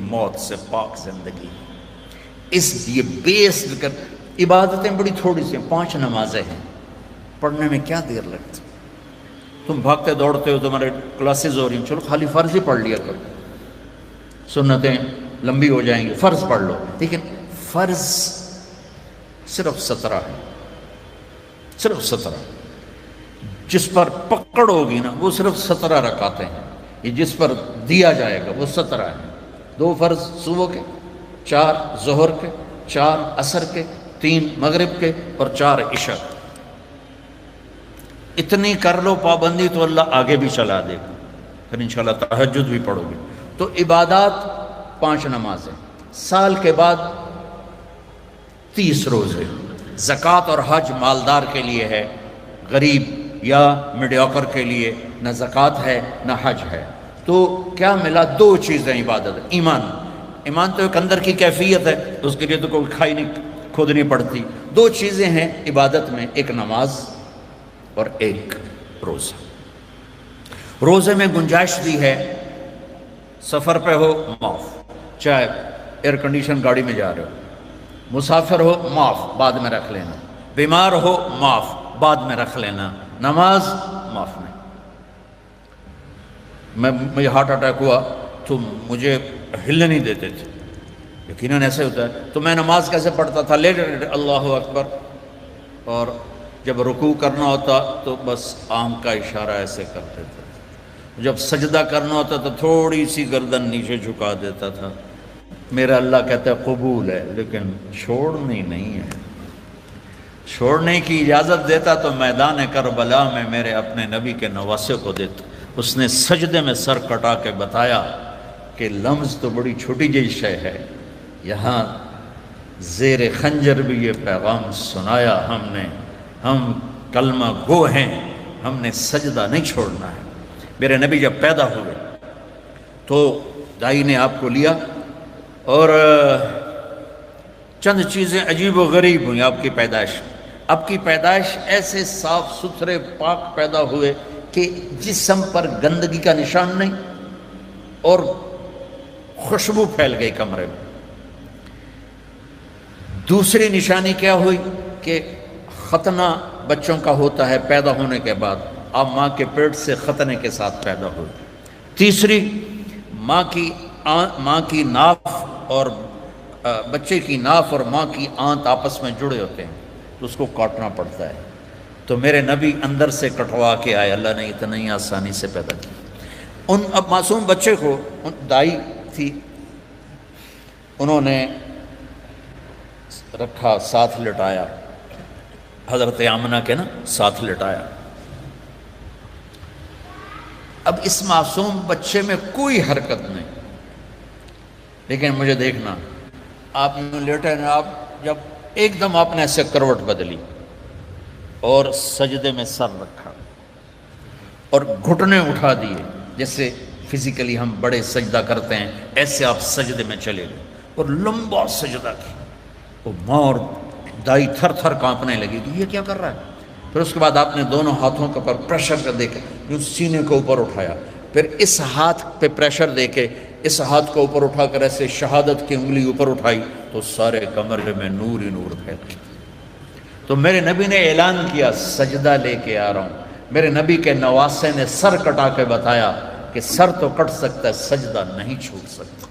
موت سے پاک زندگی. اس یہ بیس کر عبادتیں بڑی تھوڑی سی ہیں, 5 نمازیں ہیں, پڑھنے میں کیا دیر لگتی. تم بھاگتے دوڑتے ہو, تمہارے کلاسز ہو رہی ہیں, چلو خالی فرض ہی پڑھ لیا کرو, سنتیں لمبی ہو جائیں گی, فرض پڑھ لو. لیکن فرض صرف 17 ہے, صرف 17. جس پر پکڑ ہوگی نا وہ صرف 17 رکعتیں ہیں. یہ جس پر دیا جائے گا وہ 17 ہیں. 2 فرض صبح کے, 4 ظہر کے, 4 عصر کے, 3 مغرب کے اور 4 عشاء. اتنی کر لو پابندی تو اللہ آگے بھی چلا دے گا. پھر انشاءاللہ تہجد بھی پڑھو گے. تو عبادات 5 نمازیں, سال کے بعد 30 روزے. زکوٰۃ اور حج مالدار کے لیے ہے, غریب یا میڈیوکر کے لیے نہ زکوٰۃ ہے نہ حج ہے. تو کیا ملا؟ 2 چیزیں عبادت. ایمان تو ایک اندر کی کیفیت ہے, اس کے لیے تو کوئی کھائی نہیں کھودنی پڑتی. 2 چیزیں ہیں عبادت میں, ایک نماز اور ایک روزہ. روزے میں گنجائش دی ہے, سفر پہ ہو معاف, چاہے ایئر کنڈیشن گاڑی میں جا رہے ہو, مسافر ہو معاف بعد میں رکھ لینا, بیمار ہو معاف بعد میں رکھ لینا, نماز معاف نہیں. مجھے ہارٹ اٹیک ہوا تو مجھے ہلنے نہیں دیتے تھے, یقیناً ایسے ہوتا ہے. تو میں نماز کیسے پڑھتا تھا؟ لیٹ اللہ اکبر, اور جب رکوع کرنا ہوتا تو بس آنکھ کا اشارہ ایسے کرتے تھے. جب سجدہ کرنا ہوتا تو تھوڑی سی گردن نیچے جھکا دیتا تھا. میرا اللہ کہتا ہے قبول ہے, لیکن چھوڑنی نہیں ہے. چھوڑنے کی اجازت دیتا تو میدان کربلا میں میرے اپنے نبی کے نواسے کو دیتا. اس نے سجدے میں سر کٹا کے بتایا کہ لمز تو بڑی چھوٹی جی شے ہے, یہاں زیر خنجر بھی یہ پیغام سنایا ہم نے, ہم کلمہ گو ہیں, ہم نے سجدہ نہیں چھوڑنا ہے. میرے نبی جب پیدا ہوئے تو دائی نے آپ کو لیا, اور چند چیزیں عجیب و غریب ہوئیں آپ کی پیدائش. آپ کی پیدائش ایسے صاف ستھرے پاک پیدا ہوئے کہ جسم پر گندگی کا نشان نہیں, اور خوشبو پھیل گئی کمرے میں. دوسری نشانی کیا ہوئی کہ ختنہ بچوں کا ہوتا ہے پیدا ہونے کے بعد, آپ ماں کے پیٹ سے ختنے کے ساتھ پیدا ہوئی. تیسری, ماں کی ناف اور بچے کی ناف اور ماں کی آنت آپس میں جڑے ہوتے ہیں, تو اس کو کاٹنا پڑتا ہے. تو میرے نبی اندر سے کٹوا کے آئے, اللہ نے اتنی آسانی سے پیدا کی. اب معصوم بچے کو دائی تھی, انہوں نے رکھا, ساتھ لٹایا, حضرت آمنہ کے ساتھ لٹایا. اب اس معصوم بچے میں کوئی حرکت نہیں, لیکن مجھے دیکھنا, آپ نے لیٹے نا, آپ جب ایک دم آپ نے ایسے کروٹ بدلی اور سجدے میں سر رکھا اور گھٹنے اٹھا دیے, جیسے فزیکلی ہم بڑے سجدہ کرتے ہیں ایسے آپ سجدے میں چلے گئے اور لمبا سجدہ کیا. وہ ماں اور دائی تھر تھر کانپنے لگی کہ یہ کیا کر رہا ہے. پھر اس کے بعد آپ نے دونوں ہاتھوں کے اوپر پریشر کر دے کے سینے کو اوپر اٹھایا, پھر اس ہاتھ پہ پریشر دے کے اس ہاتھ کو اوپر اٹھا کر ایسے شہادت کی انگلی اوپر اٹھائی, تو سارے کمرے میں نور ہی نور پھیل گیا. تو میرے نبی نے اعلان کیا سجدہ لے کے آ رہا ہوں. میرے نبی کے نواسے نے سر کٹا کے بتایا کہ سر تو کٹ سکتا ہے, سجدہ نہیں چھوٹ سکتا.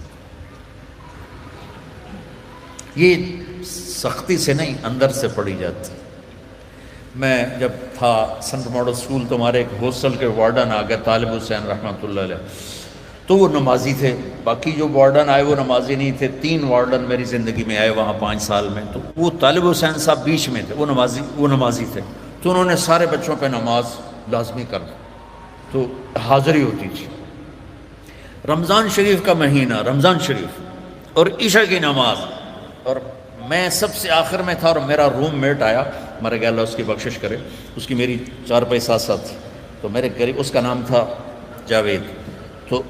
یہ سختی سے نہیں, اندر سے پڑھی جاتی. میں جب تھا سنٹ ماڈل اسکول تو ہمارے ایک ہاسٹل کے وارڈن آ گئے, طالب حسین رحمۃ اللہ علیہ, تو وہ نمازی تھے. باقی جو وارڈن آئے وہ نمازی نہیں تھے. 3 وارڈن میری زندگی میں آئے وہاں 5 سال میں, تو وہ طالب حسین صاحب بیچ میں تھے, وہ نمازی تھے. تو انہوں نے سارے بچوں پہ نماز لازمی کر دی, تو حاضری ہوتی تھی. رمضان شریف کا مہینہ, رمضان شریف اور عشاء کی نماز, اور میں سب سے آخر میں تھا, اور میرا روم میٹ آیا, مر گیا اللہ اس کی بخشش کرے, اس کی میری 4 پیسہ ساتھ تھی, تو میرے قریب, اس کا نام تھا جاوید, تو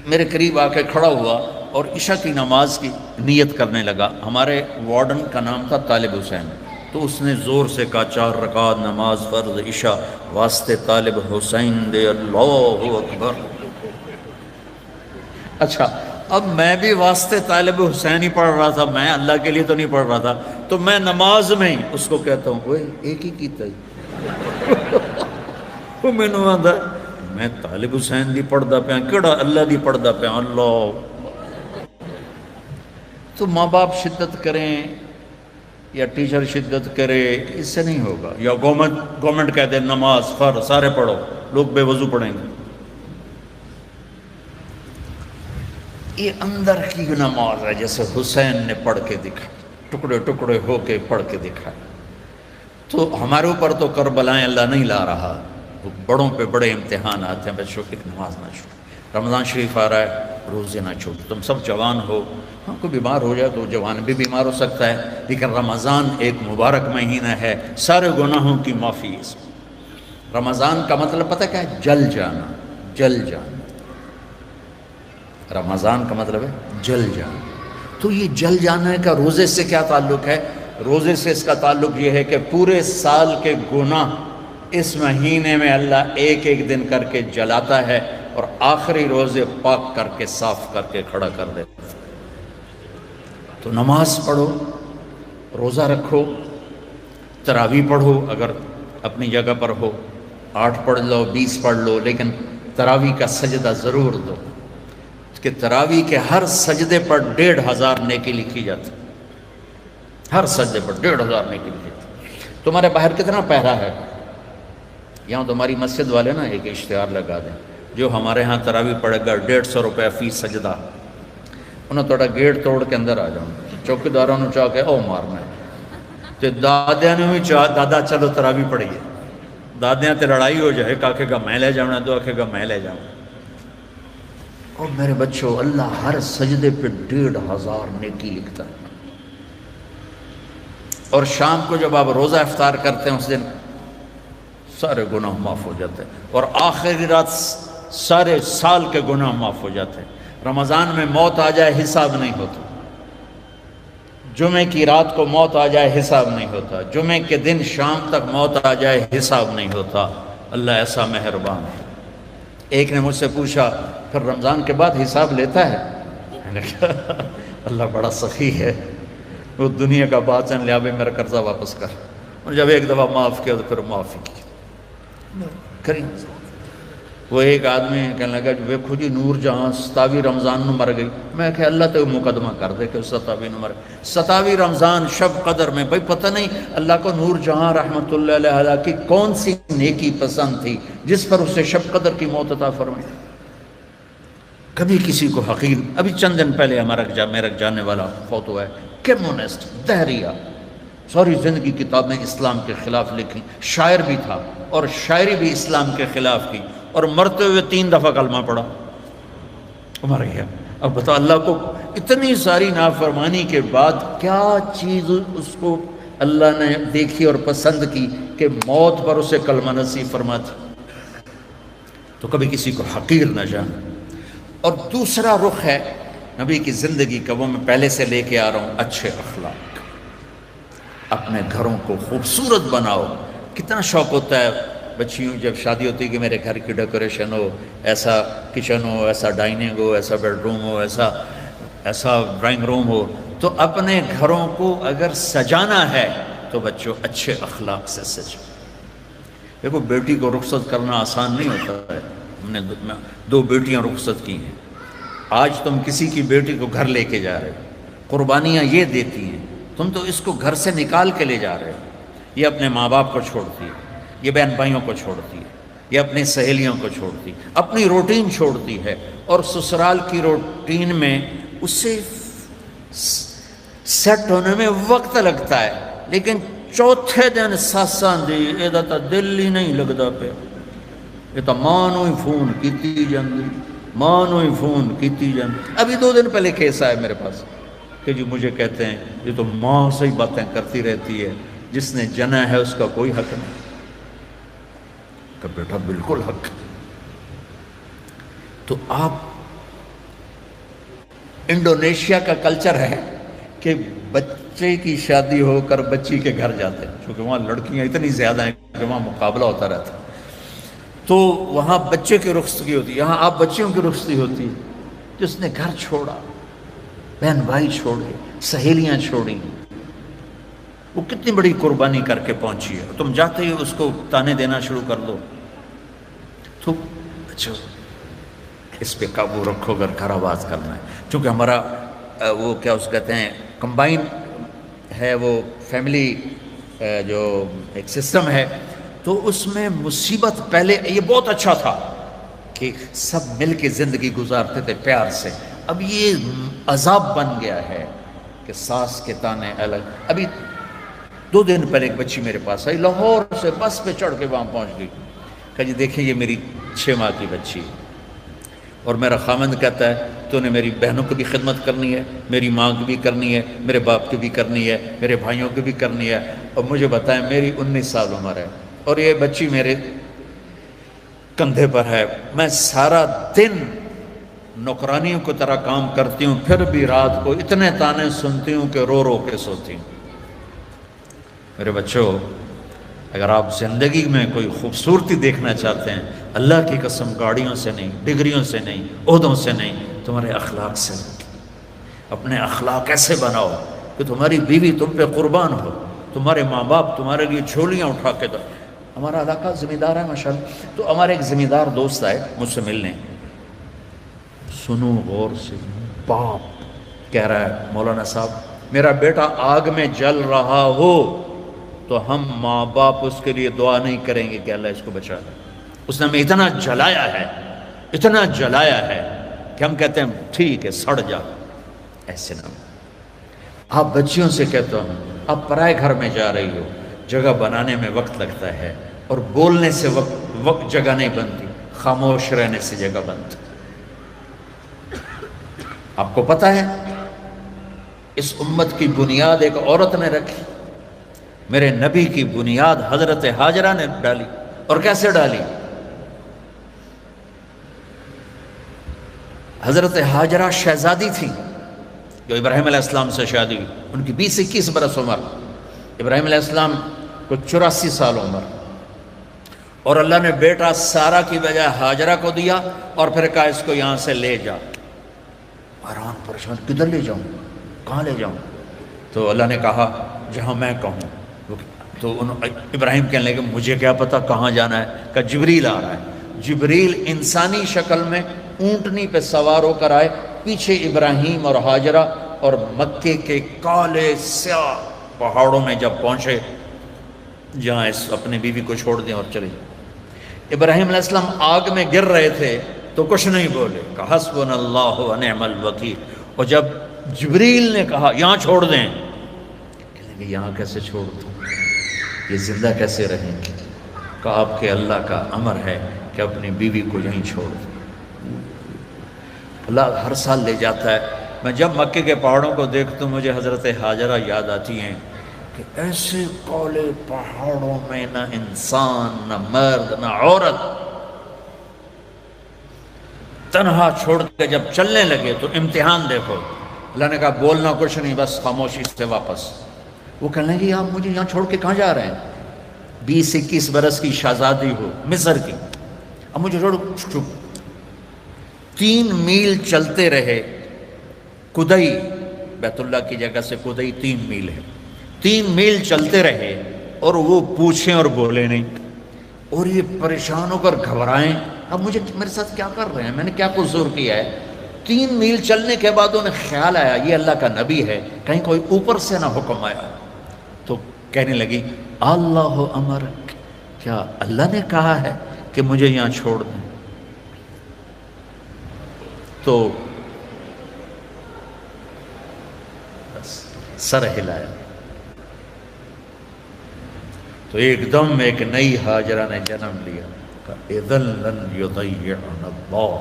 میرے قریب آ کے کھڑا ہوا اور عشاء کی نماز کی نیت کرنے لگا. ہمارے وارڈن کا نام تھا طالب حسین, تو اس نے زور سے کہا 4 رکعت نماز فرض عشاء واسطے طالب حسین دے, اللہ اکبر. اچھا, اب میں بھی واسطے طالب حسین ہی پڑھ رہا تھا، میں اللہ کے لیے تو نہیں پڑھ رہا تھا، تو میں نماز میں ہی اس کو کہتا ہوں اوے ایک ہی کیتا ہی وہ میں نے آدھا میں طالب حسین دی پڑھدا پیا کیڑا اللہ دی پڑھدا پیا اللہ۔ تو ماں باپ شدت کریں یا ٹیچر شدت کرے اس سے نہیں ہوگا، یا گورنمنٹ کہہ دے نماز فرض سارے پڑھو، لوگ بے وضو پڑھیں گے۔ یہ اندر کی نماز ہے جیسے حسین نے پڑھ کے دکھا، ٹکڑے ٹکڑے ہو کے پڑھ کے دکھا۔ تو ہمارے اوپر تو کربلائیں اللہ نہیں لا رہا، بڑوں پہ بڑے امتحان آتے ہیں، بچوں کی نماز نہ چھوڑو۔ رمضان شریف آ رہا ہے، روزے نہ چھوڑو۔ تم سب جوان ہو، ہاں کوئی بیمار ہو جائے تو جوان بھی بیمار ہو سکتا ہے، لیکن رمضان ایک مبارک مہینہ ہے، سارے گناہوں کی معافی ہے اس میں۔ رمضان کا مطلب پتہ کیا ہے؟ جل جانا، جل جانا۔ رمضان کا مطلب ہے جل جانا۔ تو یہ جل جانے کا روزے سے کیا تعلق ہے؟ روزے سے اس کا تعلق یہ ہے کہ پورے سال کے گناہ اس مہینے میں اللہ ایک ایک دن کر کے جلاتا ہے اور آخری روزے پاک کر کے صاف کر کے کھڑا کر دیتا ہے۔ تو نماز پڑھو، روزہ رکھو، تراویح پڑھو، اگر اپنی جگہ پر ہو 8 پڑھ لو 20 پڑھ لو، لیکن تراویح کا سجدہ ضرور دو کہ تراویح کے ہر سجدے پر 1500 نیکی لکھی جاتی، ہر سجدے پر 1500 نیکی لکھی جاتی۔ تمہارے باہر کتنا پہرا ہے؟ یہاں تمہاری مسجد والے نا ایک اشتہار لگا دیں، جو ہمارے ہاں تراویح پڑھے گا 150 روپے فی سجدہ، انہوں تھوڑا گیٹ توڑ کے اندر آ جاؤں، چوکیداروں نے چاہ کے او مارنا ہے تے دادیاں نے بھی چاہ دادا چلو تراویح پڑھیے، دادیاں تے لڑائی ہو جائے، آکھے گا میں لے جاؤں، دو آکھے گا میں لے جاؤں۔ اور میرے بچوں، اللہ ہر سجدے پہ 1500 نیکی لکھتا ہے۔ اور شام کو جب آپ روزہ افطار کرتے ہیں اس دن سارے گناہ معاف ہو جاتے ہیں، اور آخری رات سارے سال کے گناہ معاف ہو جاتے ہیں۔ رمضان میں موت آ جائے حساب نہیں ہوتا، جمعے کی رات کو موت آ جائے حساب نہیں ہوتا، جمعے کے دن شام تک موت آ جائے حساب نہیں ہوتا۔ اللہ ایسا مہربان ہے۔ ایک نے مجھ سے پوچھا پھر رمضان کے بعد حساب لیتا ہے؟ میں نے کہا اللہ بڑا سخی ہے، وہ دنیا کا باطن لیا بھی میرا قرضہ واپس کر، اور جب ایک دفعہ معاف کیا تو پھر معافی کی کریں۔ وہ ایک آدمی کہنے لگا جو ویکھو جی نور جہاں 27 رمضان نو مر گئی، میں کہ اللہ تو مقدمہ کر دے کہ 27 نو مر گئی، 27 رمضان شب قدر میں، بھائی پتہ نہیں اللہ کو نور جہاں رحمت اللہ علیہ کی کون سی نیکی پسند تھی جس پر اسے شب قدر کی موت عطا فرمائی۔ کبھی کسی کو حقیر، ابھی چند دن پہلے میرا جاننے والا فوت ہوا ہے، کمیونسٹ، دہریہ، ساری زندگی کتابیں اسلام کے خلاف لکھی، شاعر بھی تھا اور شاعری بھی اسلام کے خلاف کی، اور مرتے ہوئے 3 دفعہ کلمہ پڑھا، مر گیا۔ اب بتا اللہ کو اتنی ساری نافرمانی کے بعد کیا چیز اس کو اللہ نے دیکھی اور پسند کی کہ موت پر اسے کلمہ نصیب فرماتی۔ تو کبھی کسی کو حقیر نہ جان۔ اور دوسرا رخ ہے نبی کی زندگی کا، وہ میں پہلے سے لے کے آ رہا ہوں، اچھے اخلاق۔ اپنے گھروں کو خوبصورت بناؤ۔ کتنا شوق ہوتا ہے بچیوں جب شادی ہوتی ہے کہ میرے گھر کی ڈیکوریشن ہو، ایسا کچن ہو، ایسا ڈائننگ ہو، ایسا بیڈ روم ہو، ایسا ڈرائنگ روم ہو۔ تو اپنے گھروں کو اگر سجانا ہے تو بچوں اچھے اخلاق سے سجاؤ۔ دیکھو بیٹی کو رخصت کرنا آسان نہیں ہوتا ہے، ہم نے 2 بیٹیاں رخصت کی ہیں۔ آج تم کسی کی بیٹی کو گھر لے کے جا رہے ہو، قربانیاں یہ دیتی ہیں، تم تو اس کو گھر سے نکال کے لے جا رہے ہو۔ یہ اپنے ماں باپ کو چھوڑتی ہے، یہ بہن بھائیوں کو چھوڑتی ہے، یہ اپنی سہیلیوں کو چھوڑتی، اپنی روٹین چھوڑتی ہے، اور سسرال کی روٹین میں اسے سیٹ ہونے میں وقت لگتا ہے، لیکن چوتھے دن ساساں دی ایدہ تا دل ہی نہیں لگدا پہ، یہ تو ماں نو ہی فون کیتی جاندی، ماں نو ہی فون کیتی جاندی۔ ابھی 2 دن پہلے کیس آئے میرے پاس کہ جی مجھے کہتے ہیں یہ تو ماں سے ہی باتیں کرتی رہتی ہے، جس نے جنا ہے اس کا کوئی حق نہیں۔ کہ بیٹا بالکل حق۔ تو آپ انڈونیشیا کا کلچر ہے کہ بچے کی شادی ہو کر بچی کے گھر جاتے ہیں، چونکہ وہاں لڑکیاں اتنی زیادہ ہیں کہ وہاں مقابلہ ہوتا رہتا ہے، تو وہاں بچے کی رخصتی ہوتی ہے، یہاں آپ بچیوں کی رخصتی ہوتی ہے۔ جس نے گھر چھوڑا، بہن بھائی چھوڑے، سہیلیاں چھوڑی، وہ کتنی بڑی قربانی کر کے پہنچی ہے، تم جاتے ہی اس کو تانے دینا شروع کر دو تو اچھا اس پہ قابو رکھو اگر گھر آباد کرنا ہے. چونکہ ہمارا وہ کیا اس کہتے ہیں کمبائن ہے، وہ فیملی جو ایک سسٹم ہے، تو اس میں مصیبت پہلے یہ بہت اچھا تھا کہ سب مل کے زندگی گزارتے تھے پیار سے. اب یہ عذاب بن گیا ہے کہ ساس کے تانے الگ. ابھی 2 دن پہلے ایک بچی میرے پاس آئی، لاہور سے بس پہ چڑھ کے وہاں پہنچ گئی. کہا جی دیکھیں یہ میری 6 ماہ کی بچی ہے، اور میرا خامند کہتا ہے تو نے میری بہنوں کی بھی خدمت کرنی ہے، میری ماں کی بھی کرنی ہے، میرے باپ کی بھی کرنی ہے، میرے بھائیوں کی بھی کرنی ہے. اور مجھے بتائیں میری 19 سال عمر ہے اور یہ بچی میرے کندھے پر ہے. میں سارا دن نوکرانیوں کی طرح کام کرتی ہوں، پھر بھی رات کو اتنے تانے سنتی ہوں کہ رو رو کے سوتی ہوں. میرے بچوں، اگر آپ زندگی میں کوئی خوبصورتی دیکھنا چاہتے ہیں، اللہ کی قسم گاڑیوں سے نہیں، ڈگریوں سے نہیں، عہدوں سے نہیں، تمہارے اخلاق سے. اپنے اخلاق ایسے بناؤ کہ تمہاری بیوی تم پہ قربان ہو، تمہارے ماں باپ تمہارے لیے جھولیاں اٹھا کے دو. ہمارا علاقہ زمیندار ہے ماشاءاللہ، تو ہمارے ایک زمیندار دوست آئے مجھ سے ملنے. سنو غور سے، باپ کہہ رہا ہے مولانا صاحب میرا بیٹا آگ میں جل رہا ہو تو ہم ماں باپ اس کے لیے دعا نہیں کریں گے کہ اللہ اس کو بچا لے. اس نے ہمیں اتنا جلایا ہے، اتنا جلایا ہے کہ ہم کہتے ہیں ٹھیک ہے سڑ جا. ایسے نہ آپ بچیوں سے کہتے ہو آپ پرائے گھر میں جا رہی ہو، جگہ بنانے میں وقت لگتا ہے اور بولنے سے وقت جگہ نہیں بنتی، خاموش رہنے سے جگہ بنتی. آپ کو پتہ ہے اس امت کی بنیاد ایک عورت نے رکھی. میرے نبی کی بنیاد حضرت ہاجرہ نے ڈالی. اور کیسے ڈالی؟ حضرت ہاجرہ شہزادی تھی جو ابراہیم علیہ السلام سے شادی ہوئی. ان کی 20-21 برس عمر، ابراہیم علیہ السلام کو 84 سال عمر. اور اللہ نے بیٹا سارا کی بجائے ہاجرہ کو دیا اور پھر کہا اس کو یہاں سے لے جا. حیران پریشان کدھر لے جاؤں، کہاں لے جاؤں؟ تو اللہ نے کہا جہاں میں کہوں. تو ابراہیم کہنے لگے مجھے کیا پتا کہاں جانا ہے. کہ جبریل آ رہا ہے. جبریل انسانی شکل میں اونٹنی پہ سوار ہو کر آئے، پیچھے ابراہیم اور ہاجرہ، اور مکے کے کالے سیاہ پہاڑوں میں جب پہنچے جہاں اپنی بیوی کو چھوڑ دیں اور چلے. ابراہیم علیہ السلام آگ میں گر رہے تھے تو کچھ نہیں بولے، کہ حسبنا اللہ و نعم الوکیل. اور جب جبریل نے کہا یہاں چھوڑ دیں، کہنے لگے یہاں کیسے چھوڑ دوں، یہ زندہ کیسے رہیں گے؟ کہ آپ کے اللہ کا امر ہے کہ اپنی بیوی کو یہیں چھوڑ دیں. اللہ ہر سال لے جاتا ہے. میں جب مکے کے پہاڑوں کو دیکھتا ہوں مجھے حضرت ہاجرہ یاد آتی ہیں کہ ایسے کالے پہاڑوں میں نہ انسان، نہ مرد، نہ عورت، تنہا چھوڑ کے جب چلنے لگے تو امتحان دیکھو. اللہ نے کہا بولنا کچھ نہیں، بس خاموشی سے واپس. وہ کہنے لگے آپ مجھے یہاں چھوڑ کے کہاں جا رہے ہیں؟ 20-21 برس کی شہزادی ہو مصر کی، اب مجھے چھوڑ. 3 میل چلتے رہے. کدئی بیت اللہ کی جگہ سے کدئی 3 میل ہے. 3 میل چلتے رہے اور وہ پوچھیں اور بولے نہیں. اور یہ پریشان ہو کر گھبرائیں اب مجھے میرے ساتھ کیا کر رہے ہیں، میں نے کیا قصور کیا ہے. 3 میل چلنے کے بعد انہیں خیال آیا یہ اللہ کا نبی ہے، کہیں کوئی اوپر سے نہ حکم آیا. تو کہنے لگی اللہ امر، کیا اللہ نے کہا ہے کہ مجھے یہاں چھوڑ دیں؟ تو بس سر ہلایا. تو ایک دم ایک نئی ہاجرہ نے جنم لیا. اذن لن یضیعنا اللہ،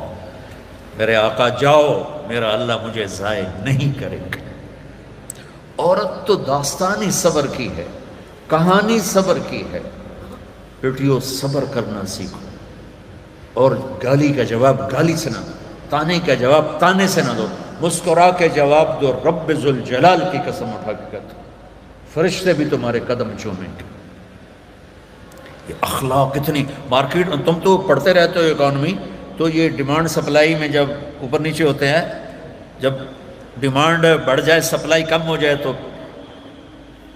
میرے آقا جاؤ، میرا اللہ مجھے ضائع نہیں کرے گا. عورت تو داستان ہی صبر کی ہے، کہانی صبر کی ہے. بیٹیوں صبر کرنا سیکھو، اور گالی کا جواب گالی سے نہ دو، تانے کا جواب تانے سے نہ دو. مسکرا کے جواب دو. رب ذوالجلال کی قسم اٹھا کے کہتا ہوں فرشتے بھی تمہارے قدم چومیں گے. یہ اخلاق اتنی مارکیٹ، تم تو پڑھتے رہتے ہو اکانومی، تو یہ ڈیمانڈ سپلائی میں جب اوپر نیچے ہوتے ہیں، جب ڈیمانڈ بڑھ جائے سپلائی کم ہو جائے تو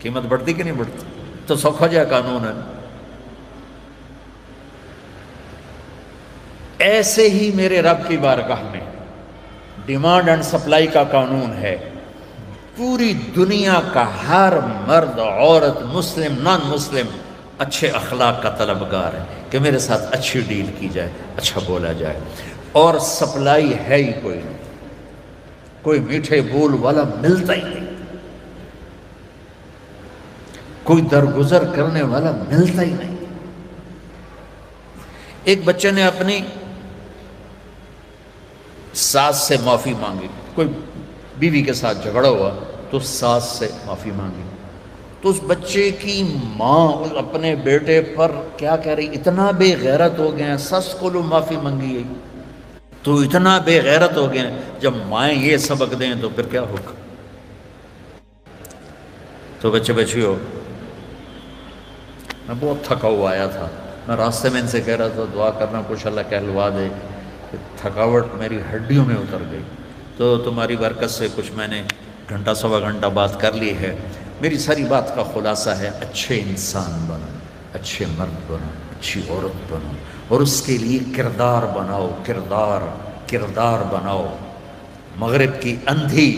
قیمت بڑھتی کہ نہیں بڑھتی؟ تو سوکھا جائے قانون ہے۔ ایسے ہی میرے رب کی بارگاہ میں ڈیمانڈ اینڈ سپلائی کا قانون ہے۔ پوری دنیا کا ہر مرد، عورت، مسلم، نان مسلم اچھے اخلاق کا طلبگار ہے کہ میرے ساتھ اچھی ڈیل کی جائے، اچھا بولا جائے، اور سپلائی ہے ہی کوئی نہیں، کوئی میٹھے بول والا ملتا ہی نہیں، کوئی درگزر کرنے والا ملتا ہی نہیں۔ ایک بچے نے اپنی ساس سے معافی مانگی، کوئی بیوی کے ساتھ جھگڑا ہوا تو ساس سے معافی مانگی، تو اس بچے کی ماں اپنے بیٹے پر کیا کہہ رہی، اتنا بے غیرت ہو گئے ہیں، سس کو لو معافی مانگی ہے تو اتنا بے غیرت ہو گئے ہیں۔ جب مائیں یہ سبق دیں تو پھر کیا ہوگا؟ تو بچے بچیوں، میں بہت تھکا ہوا آیا تھا، میں راستے میں ان سے کہہ رہا تھا دعا کرنا کچھ اللہ کہلوا دے، کہ تھکاوٹ میری ہڈیوں میں اتر گئی، تو تمہاری برکت سے کچھ میں نے گھنٹہ سوا گھنٹہ بات کر لی ہے۔ میری ساری بات کا خلاصہ ہے، اچھے انسان بنو، اچھے مرد بنو، اچھی عورت بنو، اور اس کے لیے کردار بناؤ، کردار بناؤ۔ مغرب کی اندھی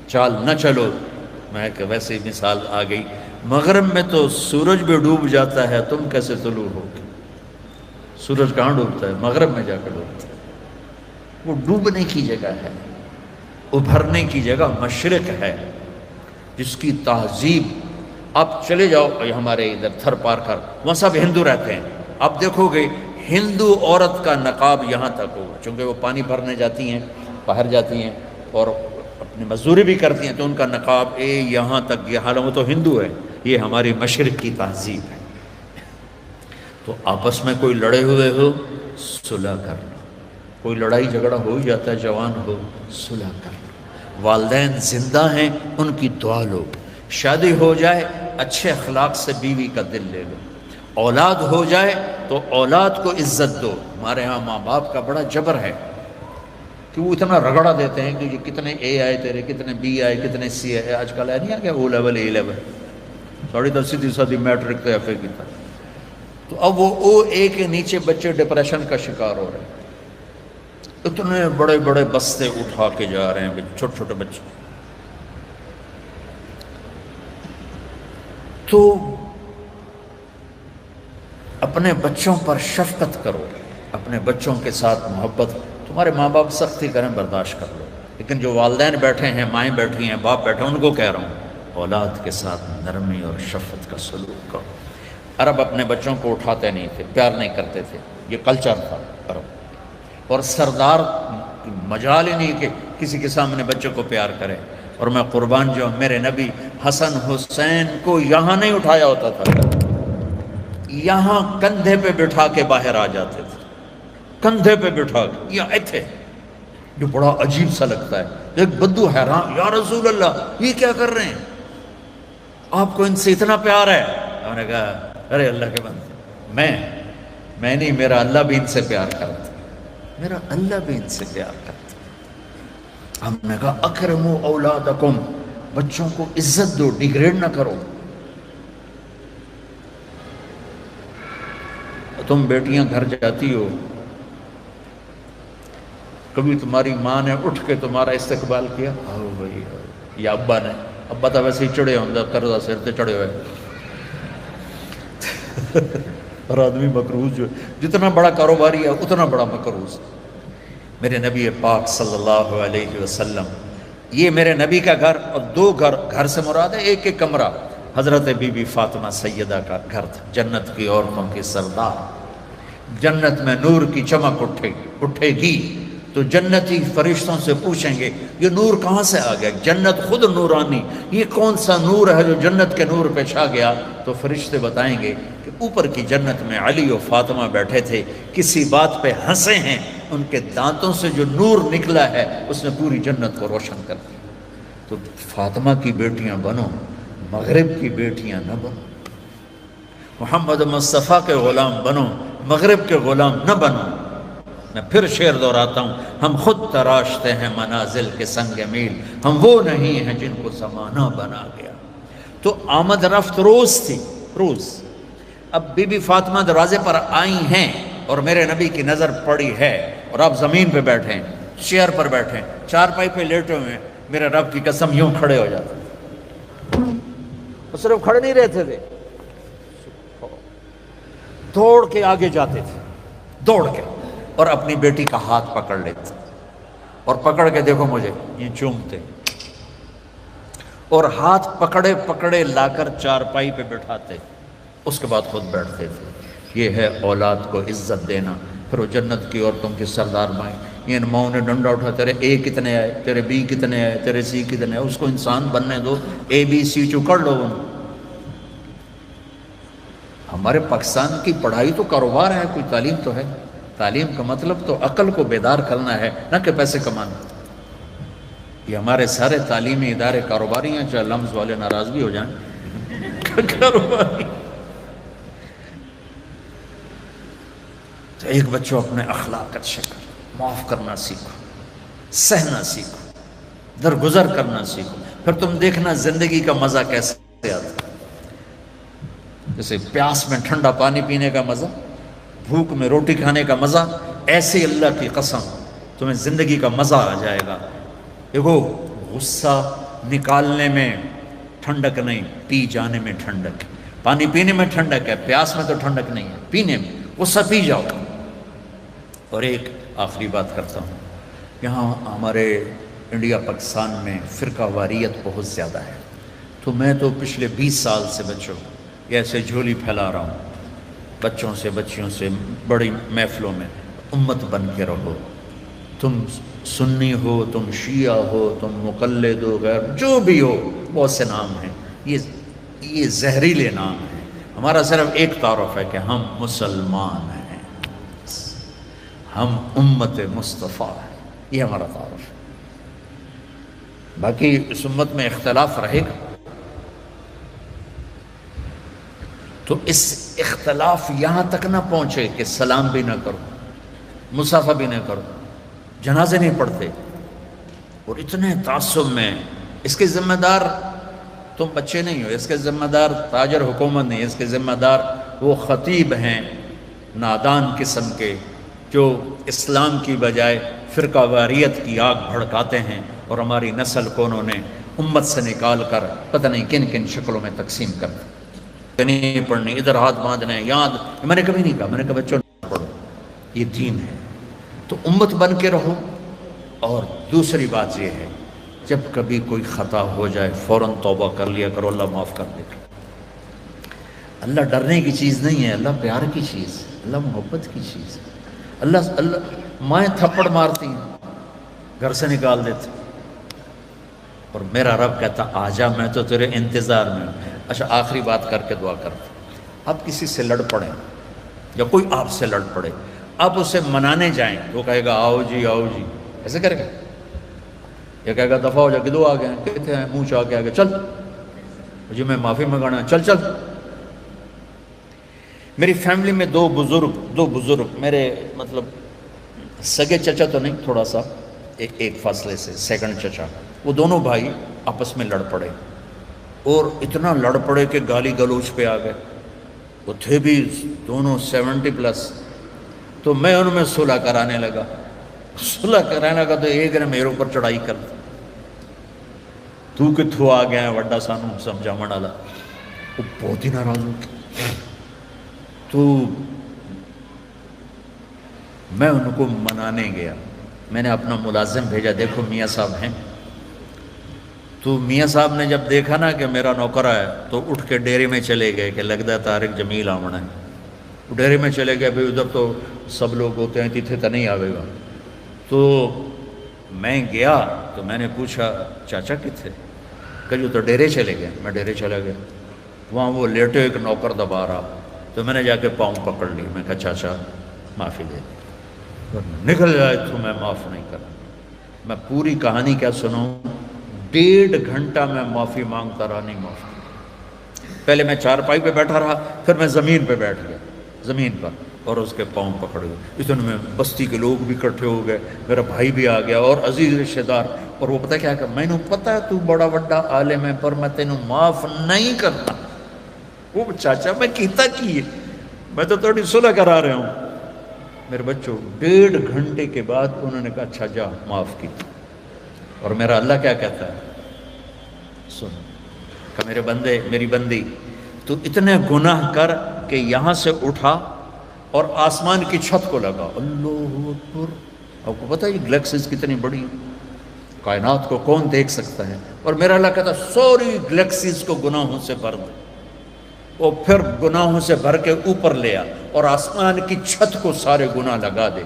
چال نہ چلو۔ میں کہ ویسے مثال آ گئی، مغرب میں تو سورج بھی ڈوب جاتا ہے، تم کیسے طلوع ہوگے؟ سورج کہاں ڈوبتا ہے؟ مغرب میں جا کر ڈوبتا ہے۔ وہ ڈوبنے کی جگہ ہے، ابھرنے کی جگہ مشرق ہے، جس کی تہذیب، آپ چلے جاؤ ہمارے ادھر تھر پارکر، وہاں سب ہندو رہتے ہیں، آپ دیکھو گے ہندو عورت کا نقاب یہاں تک ہوگا، چونکہ وہ پانی بھرنے جاتی ہیں، باہر جاتی ہیں اور اپنی مزدوری بھی کرتی ہیں، تو ان کا نقاب یہاں تک، یہ حالانکہ وہ تو ہندو ہے، یہ ہماری مشرق کی تہذیب ہے۔ تو آپس میں کوئی لڑے ہوئے ہو، صلح کر لو، کوئی لڑائی جھگڑا ہو ہی جاتا ہے، جوان ہو، صلح کر لو، والدین زندہ ہیں ان کی دعا لو، شادی ہو جائے اچھے اخلاق سے بیوی کا دل لے لو، اولاد ہو جائے تو اولاد کو عزت دو۔ ہمارے ہاں ماں باپ کا بڑا جبر ہے کہ وہ اتنا رگڑا دیتے ہیں کہ یہ کتنے اے آئے تیرے، کتنے بی آئے، کتنے سی آئے، آج کل ہے نہیں آ گیا او لیول اے لیول، 10.5 میٹرک تو ایف اے کی تھا، تو اب وہ او اے کے نیچے بچے ڈپریشن کا شکار ہو رہے ہیں، اتنے بڑے بڑے بستے اٹھا کے جا رہے ہیں چھوٹے چھوٹے بچے۔ تو اپنے بچوں پر شفقت کرو، اپنے بچوں کے ساتھ محبت، تمہارے ماں باپ سختی کریں برداشت کر لو، لیکن جو والدین بیٹھے ہیں، مائیں بیٹھی ہیں، باپ بیٹھے ہیں، ان کو کہہ رہا ہوں اولاد کے ساتھ نرمی اور شفقت کا سلوک کرو۔ عرب اپنے بچوں کو اٹھاتے نہیں تھے، پیار نہیں کرتے تھے، یہ کلچر تھا عرب، اور سردار مجال ہی نہیں کہ کسی کے سامنے بچوں کو پیار کرے۔ اور میں قربان جو میرے نبی حسن حسین کو یہاں نہیں اٹھایا ہوتا تھا، یہاں کندھے پہ بٹھا کے باہر آ جاتے تھے، کندھے پہ بٹھا کے، یہ تھے، جو بڑا عجیب سا لگتا ہے۔ ایک بدو حیران، یا رسول اللہ یہ کیا کر رہے ہیں، آپ کو ان سے اتنا پیار ہے؟ انہوں نے کہا ارے اللہ کے بندے، میں نہیں، میرا اللہ بھی ان سے پیار کرتا، میرا اللہ بھی ان سے پیار کرتا۔ ہم نے کہا اکرموا اولادکم، بچوں کو عزت دو، ڈیگریڈ نہ کرو۔ تم بیٹیاں گھر جاتی ہو، کبھی تمہاری ماں نے اٹھ کے تمہارا استقبال کیا؟ آؤ بھائی، یا ابا نے؟ ابا تو ویسے ہی چڑھے ہوں، قرضہ سر تے چڑھے ہوئے، اور آدمی مقروض جو جتنا بڑا کاروباری ہے اتنا بڑا مقروض۔ میرے نبی پاک صلی اللہ علیہ وسلم، یہ میرے نبی کا گھر، اور دو گھر سے مراد ہے ایک ایک کمرہ، حضرت بی بی فاطمہ سیدہ کا گھر تھا، جنت کی عورتوں کی سردار۔ جنت میں نور کی چمک اٹھے گی تو جنتی فرشتوں سے پوچھیں گے یہ نور کہاں سے آ گیا؟ جنت خود نورانی، یہ کون سا نور ہے جو جنت کے نور پہ چھا گیا؟ تو فرشتے بتائیں گے کہ اوپر کی جنت میں علی و فاطمہ بیٹھے تھے، کسی بات پہ ہنسے ہیں، ان کے دانتوں سے جو نور نکلا ہے اس نے پوری جنت کو روشن کر دیا۔ تو فاطمہ کی بیٹیاں بنو، مغرب کی بیٹیاں نہ بنو، محمد مصطفیٰ کے غلام بنو، مغرب کے غلام نہ بنو۔ میں پھر شعر دہراتا ہوں، ہم خود تراشتے ہیں منازل کے سنگ میل، ہم وہ نہیں ہیں جن کو زمانہ بنا گیا۔ تو آمد رفت روز تھی، روز۔ اب بی بی فاطمہ دروازے پر آئی ہیں اور میرے نبی کی نظر پڑی ہے، اور آپ زمین پہ بیٹھے ہیں، چیئر پر بیٹھے ہیں، چارپائی پہ لیٹے ہوئے ہیں، میرے رب کی قسم یوں کھڑے ہو جاتے، وہ صرف کھڑے نہیں رہتے تھے، دوڑ کے آگے جاتے تھے، دوڑ کے، اور اپنی بیٹی کا ہاتھ پکڑ لیتے اور پکڑ کے دیکھو مجھے یہ چومتے، اور ہاتھ پکڑے پکڑے لا کر چارپائی پہ بٹھاتے، اس کے بعد خود بیٹھتے تھے۔ یہ ہے اولاد کو عزت دینا۔ پھر وہ جنت کی عورتوں کی سردار مائیں، یہ ماؤں نے ڈنڈا اٹھا، تیرے اے کتنے آئے، تیرے بی کتنے آئے، تیرے سی کتنے آئے، اس کو انسان بننے دو، اے بی سی چکڑ لو ان۔ ہمارے پاکستان کی پڑھائی تو کاروبار ہے، کوئی تعلیم تو ہے؟ تعلیم کا مطلب تو عقل کو بیدار کرنا ہے، نہ کہ پیسے کمانا۔ یہ ہمارے سارے تعلیمی ادارے کاروباری ہیں، چاہے لمز والے ناراض بھی ہو جائیں، کاروباری۔ تو ایک بچوں اپنے اخلاق اچھے کرو، معاف کرنا سیکھو، سہنا سیکھو، درگزر کرنا سیکھو، پھر تم دیکھنا زندگی کا مزہ کیسے آتا ہے۔ جیسے پیاس میں ٹھنڈا پانی پینے کا مزہ، بھوک میں روٹی کھانے کا مزہ، ایسے اللہ کی قسم تمہیں زندگی کا مزہ آ جائے گا۔ دیکھو غصہ نکالنے میں ٹھنڈک نہیں، پی جانے میں ٹھنڈک ہے۔ پانی پینے میں ٹھنڈک ہے، پیاس میں تو ٹھنڈک نہیں ہے، پینے میں غصہ پی جاؤ۔ اور ایک آخری بات کرتا ہوں، یہاں ہمارے انڈیا پاکستان میں فرقہ واریت بہت زیادہ ہے، تو میں تو پچھلے 20 سال سے بچوں ایسے جھولی پھیلا رہا ہوں بچوں سے، بچیوں سے، بڑی محفلوں میں، امت بن کے رہو۔ تم سنی ہو، تم شیعہ ہو، تم مقلد ہو، غیر جو بھی ہو، بہت سے نام ہیں، یہ زہریلے نام ہیں۔ ہمارا صرف ایک تعارف ہے کہ ہم مسلمان ہیں، ہم امت مصطفیٰ ہیں، یہ ہمارا تعارف ہے۔ باقی اس امت میں اختلاف رہے گا، تو اس اختلاف یہاں تک نہ پہنچے کہ سلام بھی نہ کرو، مصافحہ بھی نہ کرو، جنازے نہیں پڑھتے، اور اتنے تعصب میں۔ اس کے ذمہ دار تم بچے نہیں ہو، اس کے ذمہ دار تاجر حکومت نہیں، اس کے ذمہ دار وہ خطیب ہیں نادان قسم کے، جو اسلام کی بجائے فرقہ واریت کی آگ بھڑکاتے ہیں، اور ہماری نسل کو انہوں نے امت سے نکال کر پتہ نہیں کن کن شکلوں میں تقسیم کر دی۔ نہیں پڑھنی، ادھر ہاتھ باندھنے، یاد، میں نے کبھی نہیں کہا، میں نے کہا بچوں نہ پڑھو، یہ دین ہے۔ تو امت بن کے رہو۔ اور دوسری بات یہ ہے، جب کبھی کوئی خطا ہو جائے فوراً توبہ کر لیا کرو، اللہ معاف کر دے گا۔ اللہ ڈرنے کی چیز نہیں ہے، اللہ پیار کی چیز ہے، اللہ محبت کی چیز ہے۔ اللہ مائیں تھپڑ مارتی ہیں، گھر سے نکال دیتے، اور میرا رب کہتا آجا، میں تو تیرے انتظار میں ہوں۔ اچھا آخری بات کر کے دعا کرتے، آپ کسی سے لڑ پڑیں یا کوئی آپ سے لڑ پڑے، آپ اسے منانے جائیں تو وہ کہے گا آؤ جی آؤ جی، ایسے کرے گا؟ یا کہے گا دفعہ ہو جا، کدھر آ گئے ہیں، کہتے ہیں منہ چاہ کے آگے، چل جی میں معافی منگانا، چل چل۔ میری فیملی میں دو بزرگ میرے مطلب سگے چچا تو نہیں، تھوڑا سا ایک فاصلے سے سیکنڈ چچا، وہ دونوں بھائی آپس میں لڑ پڑے، اور اتنا لڑ پڑے کہ گالی گلوچ پہ آ گئے۔ وہ تھے بھی دونوں 70+، تو میں ان میں صلح کرانے لگا، تو ایک نے میرے اوپر چڑھائی کر دی، تو کتھوں آ گیا ہے وڈا سانو سمجھاون والا۔ وہ بہت ہی ناراض ہو گیا، تو میں ان کو منانے گیا، میں نے اپنا ملازم بھیجا، دیکھو میاں صاحب ہیں۔ تو میاں صاحب نے جب دیکھا نا کہ میرا نوکر ہے، تو اٹھ کے ڈیرے میں چلے گئے کہ لگتا ہے طارق جمیل آمنا ہے۔ ڈیرے میں چلے گئے، بھئی ادھر تو سب لوگ ہوتے ہیں، تیتھے تو نہیں آوے گا۔ تو میں گیا تو میں نے پوچھا چاچا کتھے؟ کہ جو تو ڈیرے چلے گئے۔ میں ڈیرے چلا گیا، وہاں وہ لیٹے ایک نوکر دبا رہا، تو میں نے جا کے پاؤں پکڑ لی، میں کہا چاچا معافی دے دے، نکل جائے تو میں معاف نہیں کروں۔ میں پوری کہانی کیا سناؤں، 1.5 گھنٹہ میں معافی مانگتا رہا، نہیں معاف۔ پہلے میں چارپائی پہ بیٹھا رہا، پھر میں زمین پہ بیٹھ گیا، زمین پر، اور اس کے پاؤں پکڑ گئے. اتنے میں بستی کے لوگ بھی اکٹھے ہو گئے, میرا بھائی بھی آ گیا اور عزیز رشتہ دار. اور وہ پتہ کیا کہ میں نے پتہ ہے تو بڑا بڑا عالم ہے پر میں تینوں معاف نہیں کرتا. وہ چاچا میں کیتا کی میں تو تھوڑی صلح کرا رہا ہوں. میرے بچوں 1.5 گھنٹے کے بعد انہوں نے کہا اچھا جا معاف کی. اور میرا اللہ کیا کہتا ہے سن کہ میرے بندے میری بندی تو اتنے گناہ کر کہ یہاں سے اٹھا اور آسمان کی چھت کو لگا. اللہ اکبر. آپ کو پتہ ہے یہ گلیکسیز کتنی بڑی کائنات کو کون دیکھ سکتا ہے. اور میرا اللہ کہتا ہے سوری گلیکسیز کو گناہوں سے بھر دے. وہ پھر گناہوں سے بھر کے اوپر لے آ اور آسمان کی چھت کو سارے گناہ لگا دے.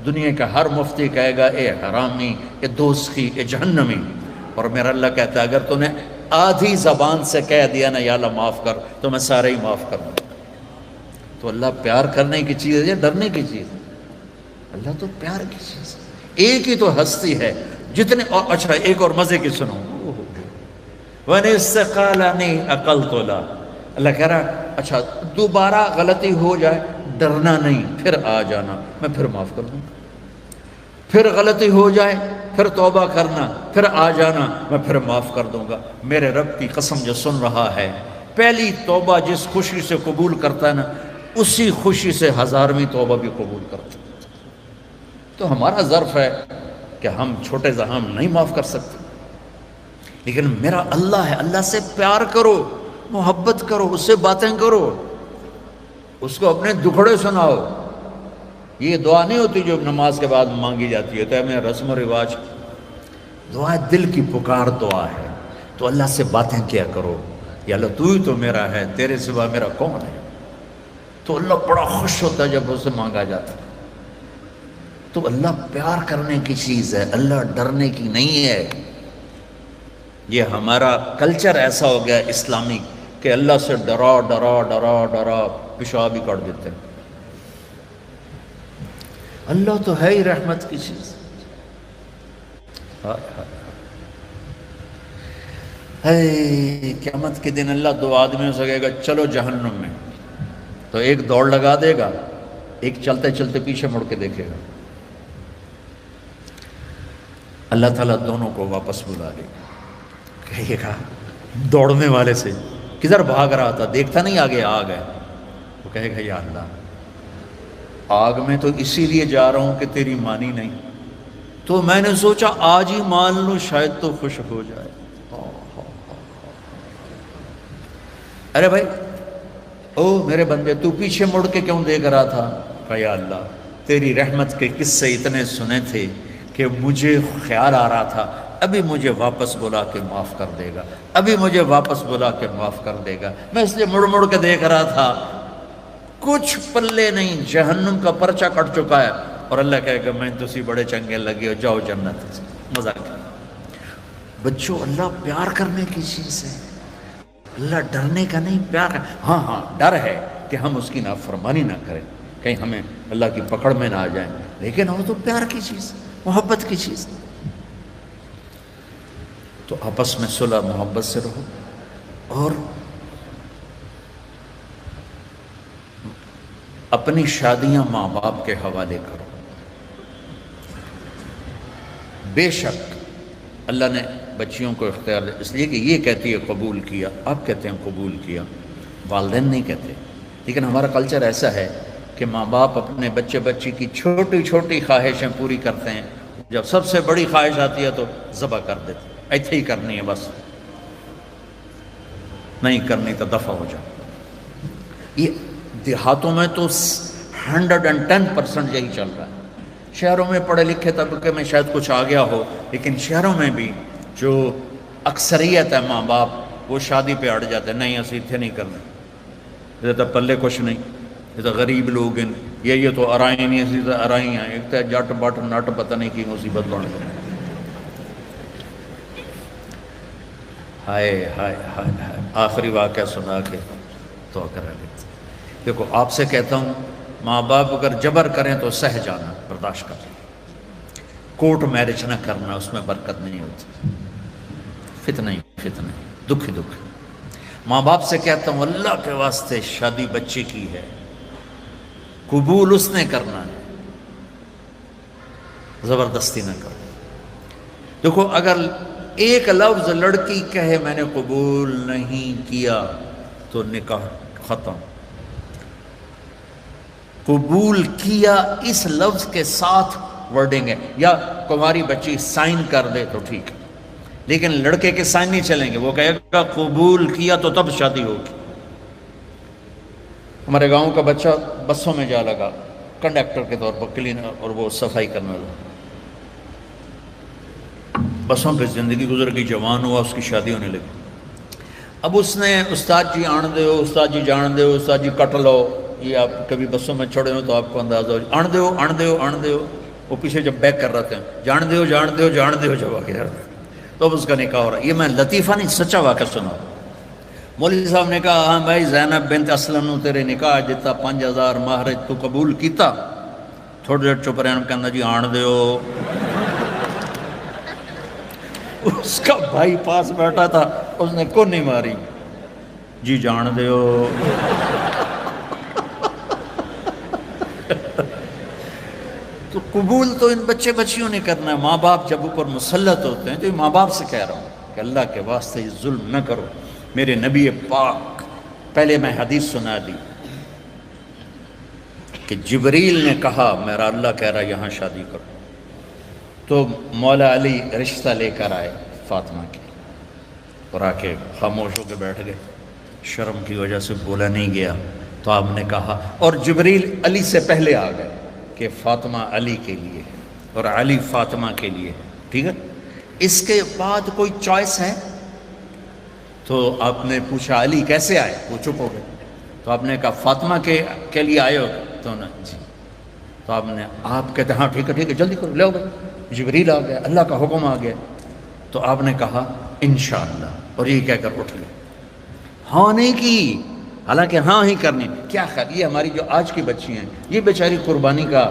دنیا کا ہر مفتی کہے گا اے حرامی, اے دوزخی, اے جہنمی. اور میرا اللہ کہتا ہے اگر تو نے آدھی زبان سے کہہ دیا نا یا اللہ معاف کر تو میں سارے ہی معاف کر دوں. تو اللہ پیار کرنے کی چیز ہے یا ڈرنے کی چیز ہے؟ اللہ تو پیار کی چیز ہے. ایک ہی تو ہستی ہے جتنے. اور اچھا ایک اور مزے کی سنو. وَنِسْتَقَالَنِي أَقَلْتُ لَا. اللہ کہہ رہا اچھا دوبارہ غلطی ہو جائے ڈرنا نہیں, پھر آ جانا میں پھر معاف کر دوں. پھر غلطی ہو جائے پھر توبہ کرنا, پھر آ جانا میں پھر معاف کر دوں گا. میرے رب کی قسم جو سن رہا ہے, پہلی توبہ جس خوشی سے قبول کرتا ہے نا اسی خوشی سے 1000ویں توبہ بھی قبول کرتا ہے. تو ہمارا ظرف ہے کہ ہم چھوٹے زحام نہیں معاف کر سکتے, لیکن میرا اللہ ہے. اللہ سے پیار کرو, محبت کرو, اس سے باتیں کرو, اس کو اپنے دکھڑے سناؤ. یہ دعا نہیں ہوتی جو نماز کے بعد مانگی جاتی ہے, تو ہے میں رسم و رواج. دعا دل کی پکار دعا ہے. تو اللہ سے باتیں کیا کرو, یا اللہ تو ہی تو میرا ہے, تیرے سوا میرا کون ہے. تو اللہ بڑا خوش ہوتا ہے جب اسے مانگا جاتا ہے. تو اللہ پیار کرنے کی چیز ہے, اللہ ڈرنے کی نہیں ہے. یہ ہمارا کلچر ایسا ہو گیا اسلامی کہ اللہ سے ڈرا ڈرا ڈرا ڈرا پیشاب ہی کر دیتے ہیں. اللہ تو ہے ہی رحمت کی چیز. قیامت کے دن اللہ 2 آدمیوں سے کہے گا چلو جہنم میں, تو ایک دوڑ لگا دے گا, ایک چلتے چلتے پیچھے مڑ کے دیکھے گا. اللہ تعالیٰ دونوں کو واپس بلا لے گا. کہے گا دوڑنے والے سے کدھر بھاگ رہا تھا, دیکھتا نہیں آگے آگ ہے. وہ کہے گا یا اللہ آگ میں تو اسی لیے جا رہا ہوں کہ تیری مانی نہیں, تو میں نے سوچا آج ہی مان لوں شاید تو خوش ہو جائے. ارے بھائی او میرے بندے تو پیچھے مڑ کے کیوں دیکھ رہا تھا؟ کہ یا اللہ تیری رحمت کے قصے اتنے سنے تھے کہ مجھے خیال آ رہا تھا ابھی مجھے واپس بلا کے معاف کر دے گا, ابھی مجھے واپس بلا کے معاف کر دے گا. میں اس لیے مڑ مڑ کے دیکھ رہا تھا, کچھ پلے نہیں, جہنم کا پرچہ کٹ چکا ہے. اور اللہ کہے گا میں تسی بڑے چنگے لگے ہو, جاؤ جنت سے. مزہ کیا بچوں, اللہ پیار کرنے کی چیز ہے, اللہ ڈرنے کا نہیں, پیار. ہاں ہاں ڈر ہے کہ ہم اس کی نافرمانی نہ کریں, کہیں ہمیں اللہ کی پکڑ میں نہ آ جائیں, لیکن وہ تو پیار کی چیز, محبت کی چیز. تو آپس میں صلح محبت سے رہو اور اپنی شادیاں ماں باپ کے حوالے کرو. بے شک اللہ نے بچیوں کو اختیار دیا, اس لیے کہ یہ کہتی ہے قبول کیا, آپ کہتے ہیں قبول کیا, والدین نہیں کہتے. لیکن ہمارا کلچر ایسا ہے کہ ماں باپ اپنے بچی کی چھوٹی چھوٹی خواہشیں پوری کرتے ہیں, جب سب سے بڑی خواہش آتی ہے تو ذبح کر دیتے, ایسے ہی کرنی ہے بس, نہیں کرنی تو دفع ہو جاؤ. یہ دیہاتوں میں تو 110% یہی چل رہا ہے. شہروں میں پڑھے لکھے طبقے میں شاید کچھ آ گیا ہو, لیکن شہروں میں بھی جو اکثریت ہے ماں باپ وہ شادی پہ اڑ جاتے ہیں, نہیں اسی اتنے نہیں کرنا, یہ تو پلے کچھ نہیں, یہ تو غریب لوگ ہیں, یہ تو ارائی نہیں, اسی تو ارائی ہیں, ایک تو جٹ بٹ نٹ پتہ نہیں کی مصیبت بڑھ گئی. ہائے ہائے ہائے ہائے, آخری واقعہ سنا کے تو کرا لیتے. دیکھو آپ سے کہتا ہوں, ماں باپ اگر جبر کریں تو سہ جانا, برداشت کر. کورٹ میرج نہ کرنا, اس میں برکت نہیں ہوتی, فتنہ ہی دکھ ہی دکھ. ماں باپ سے کہتا ہوں اللہ کے واسطے شادی بچے کی ہے, قبول اس نے کرنا ہے، زبردستی نہ کرو۔ دیکھو اگر ایک لفظ لڑکی کہے میں نے قبول نہیں کیا تو نکاح ختم۔ قبول کیا اس لفظ کے ساتھ ورڈنگ ہے، یا تمہاری بچی سائن کر دے تو ٹھیک ہے، لیکن لڑکے کے سائن نہیں چلیں گے، وہ کہے گا قبول کیا تو تب شادی ہوگی۔ ہمارے گاؤں کا بچہ بسوں میں جا لگا کنڈکٹر کے طور پر، کلینر، اور وہ صفائی کرنے والا، بسوں پہ زندگی گزر گئی، جوان ہوا، اس کی شادی ہونے لگی۔ اب اس نے استاد جی آن دیو، استاد جی جان دیو، استاد جی کٹ لو، یہ آپ کبھی بسوں میں چڑھے ہو تو آپ کو اندازہ ہو، آن دیو آن دیو آن دیو، وہ پیچھے جب بیک کر رہتے ہیں جان دیو جان دیو جان دیو، جب آگے تو اب اس کا نکاح ہو رہا ہے۔ یہ میں لطیفہ نہیں، سچا واقعہ سنا۔ مولوی صاحب نے کہا ہاں بھائی زینب بنت اسلم نو تیرے نکاح دیتا 5000 مہر تو قبول کیتا؟ تھوڑی دیر چپ رہے، کہنا جی آن دیو۔ اس کا بھائی پاس بیٹھا تھا، اس نے کو نہیں ماری، جی جان دیو۔ تو قبول تو ان بچے بچیوں نے کرنا ہے، ماں باپ جب اوپر مسلط ہوتے ہیں تو یہ ماں باپ سے کہہ رہا ہوں کہ اللہ کے واسطے یہ ظلم نہ کرو۔ میرے نبی پاک، پہلے میں حدیث سنا دی کہ جبریل نے کہا میرا اللہ کہہ رہا یہاں شادی کرو، تو مولا علی رشتہ لے کر آئے فاطمہ کی، اور آ کے خاموش ہو کے بیٹھ گئے، شرم کی وجہ سے بولا نہیں گیا۔ تو آپ نے کہا، اور جبریل علی سے پہلے آ گئے کہ فاطمہ علی کے لیے اور علی فاطمہ کے لیے، ٹھیک ہے۔ اس کے بعد کوئی چوائس ہے؟ تو آپ نے پوچھا علی کیسے آئے؟ وہ چپ ہو گئے۔ تو آپ نے کہا فاطمہ کے لیے آئے ہو؟ تو نا جی۔ تو آپ کہتے ہاں ٹھیک ہے جلدی کرو، لے آؤ بھائی۔ جبریل آ گیا، اللہ کا حکم آ گیا۔ تو آپ نے کہا انشاءاللہ، اور یہ کہہ کر اٹھ گئے، ہاں نہیں کی، حالانکہ ہاں ہی کرنی۔ کیا خیال، یہ ہماری جو آج کی بچی ہیں، یہ بیچاری قربانی کا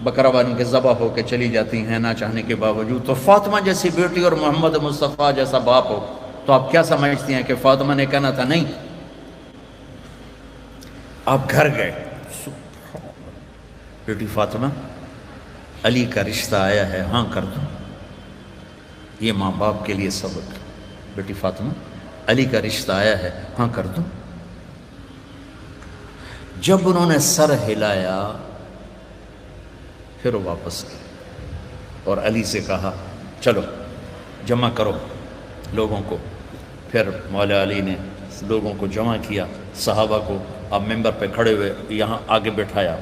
بکرا بن کے ذبح ہو کے چلی جاتی ہیں نہ چاہنے کے باوجود، تو فاطمہ جیسی بیٹی اور محمد مصطفیٰ جیسا باپ ہو تو آپ کیا سمجھتی ہیں کہ فاطمہ نے کہنا تھا نہیں؟ آپ گھر گئے، بیٹی فاطمہ علی کا رشتہ آیا ہے، ہاں کر دو۔ یہ ماں باپ کے لیے سبق، بیٹی فاطمہ علی کا رشتہ آیا ہے، ہاں کر دو۔ جب انہوں نے سر ہلایا پھر وہ واپس گئے اور علی سے کہا چلو جمع کرو لوگوں کو۔ پھر مولا علی نے لوگوں کو جمع کیا، صحابہ کو اب ممبر پہ کھڑے ہوئے یہاں آگے بٹھایا،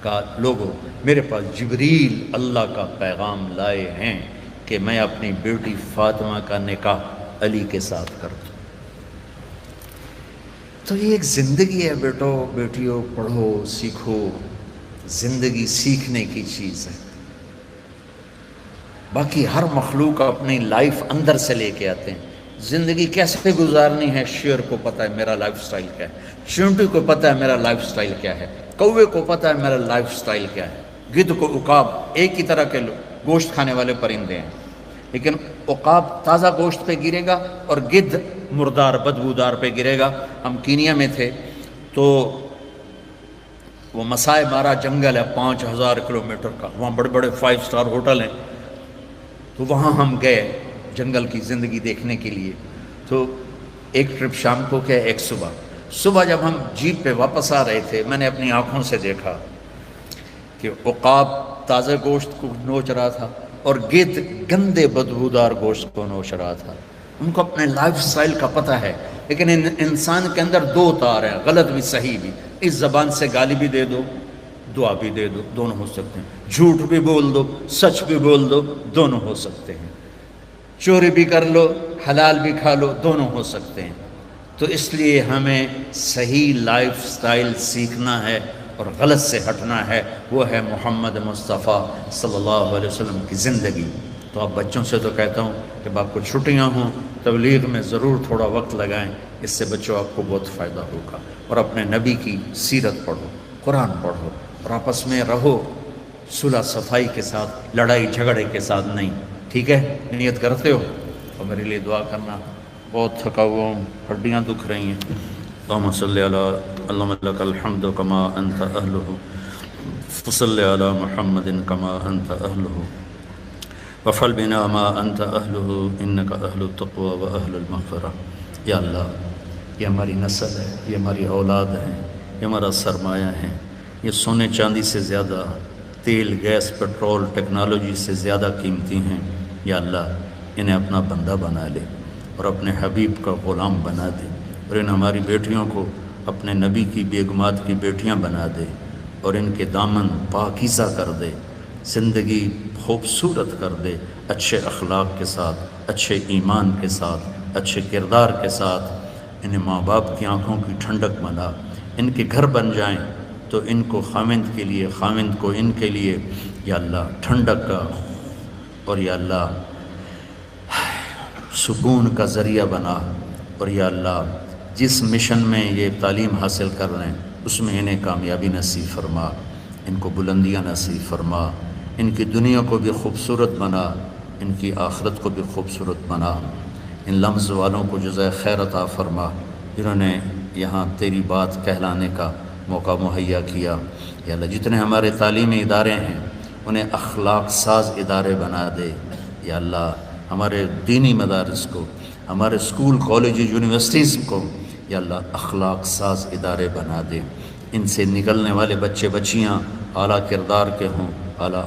کہا لوگوں میرے پاس جبریل اللہ کا پیغام لائے ہیں کہ میں اپنی بیٹی فاطمہ کا نکاح علی کے ساتھ کر دوں۔ تو یہ ایک زندگی ہے بیٹو بیٹیوں، پڑھو سیکھو، زندگی سیکھنے کی چیز ہے۔ باقی ہر مخلوق اپنی لائف اندر سے لے کے آتے ہیں، زندگی کیسے گزارنی ہے شیر کو پتہ ہے میرا لائف سٹائل کیا ہے، چونٹی کو پتہ ہے میرا لائف سٹائل کیا ہے، کوے کو پتہ ہے میرا لائف سٹائل کیا ہے۔ گدھ کو عقاب ایک ہی طرح کے گوشت کھانے والے پرندے ہیں، لیکن عقاب تازہ گوشت پہ گرے گا اور گدھ مردار بدبودار پہ گرے گا۔ ہم کینیا میں تھے تو وہ مسائے مارا جنگل ہے 5000 کلومیٹر کا، وہاں بڑے بڑے 5 سٹار ہوٹل ہیں، تو وہاں ہم گئے جنگل کی زندگی دیکھنے کے لیے۔ تو ایک ٹرپ شام کو کیا ایک صبح جب ہم جیپ پہ واپس آ رہے تھے، میں نے اپنی آنکھوں سے دیکھا کہ عقاب تازہ گوشت کو نوچ رہا تھا اور گدھ گندے بدبودار گوشت کو نوچ رہا تھا۔ ان کو اپنے لائف سٹائل کا پتہ ہے، لیکن انسان کے اندر 2 تار ہیں، غلط بھی صحیح بھی۔ اس زبان سے گالی بھی دے دو، دعا بھی دے دو، دونوں ہو سکتے ہیں۔ جھوٹ بھی بول دو، سچ بھی بول دو، دونوں ہو سکتے ہیں۔ چوری بھی کر لو، حلال بھی کھا لو، دونوں ہو سکتے ہیں۔ تو اس لیے ہمیں صحیح لائف سٹائل سیکھنا ہے اور غلط سے ہٹنا ہے، وہ ہے محمد مصطفیٰ صلی اللہ علیہ وسلم کی زندگی۔ تو اب بچوں سے تو کہتا ہوں کہ آپ کو چھٹیاں ہوں، تبلیغ میں ضرور تھوڑا وقت لگائیں، اس سے بچوں آپ کو بہت فائدہ ہوگا۔ اور اپنے نبی کی سیرت پڑھو، قرآن پڑھو، اور آپس میں رہو صلح صفائی کے ساتھ، لڑائی جھگڑے کے ساتھ نہیں، ٹھیک ہے؟ نیت کرتے ہو؟ اور میرے لیے دعا کرنا، بہت تھکا ہوا ہوں، ہڈیاں دکھ رہی ہیں۔ اللهم صل على اللهم لك الحمد كما أنت أهله فصل على محمد كما أنت أهله وفعل بنا ما أنت أهله إنك أهل التقوى وأهل المغفرة. یا اللہ یہ ہماری نسل ہے، یہ ہماری اولاد ہے، یہ ہمارا سرمایہ ہے، یہ سونے چاندی سے زیادہ، تیل گیس پیٹرول ٹیکنالوجی سے زیادہ قیمتی ہیں. یا اللہ انہیں اپنا بندہ بنا لے اور اپنے حبیب کا غلام بنا دے، اور ان ہماری بیٹیوں کو اپنے نبی کی بیگمات کی بیٹیاں بنا دے، اور ان کے دامن پاکیزہ کر دے، زندگی خوبصورت کر دے، اچھے اخلاق کے ساتھ، اچھے ایمان کے ساتھ، اچھے کردار کے ساتھ. انہیں ماں باپ کی آنکھوں کی ٹھنڈک بنا، ان کے گھر بن جائیں تو ان کو خاوند کے لیے، خاوند کو ان کے لیے یا اللہ ٹھنڈک کا اور یا اللہ سکون کا ذریعہ بنا. اور یا اللہ جس مشن میں یہ تعلیم حاصل کر رہے ہیں اس میں انہیں کامیابی نصیب فرما، ان کو بلندیاں نصیب فرما، ان کی دنیا کو بھی خوبصورت بنا، ان کی آخرت کو بھی خوبصورت بنا. ان لمز والوں کو جزائے خیر عطا فرما جنہوں نے یہاں تیری بات کہلانے کا موقع مہیا کیا. یا اللہ جتنے ہمارے تعلیمی ادارے ہیں انہیں اخلاق ساز ادارے بنا دے. یا اللہ ہمارے دینی مدارس کو، ہمارے اسکول کالج یونیورسٹیز کو یا اللہ اخلاق ساز ادارے بنا دے. ان سے نکلنے والے بچے بچیاں اعلیٰ کردار کے ہوں، اعلیٰ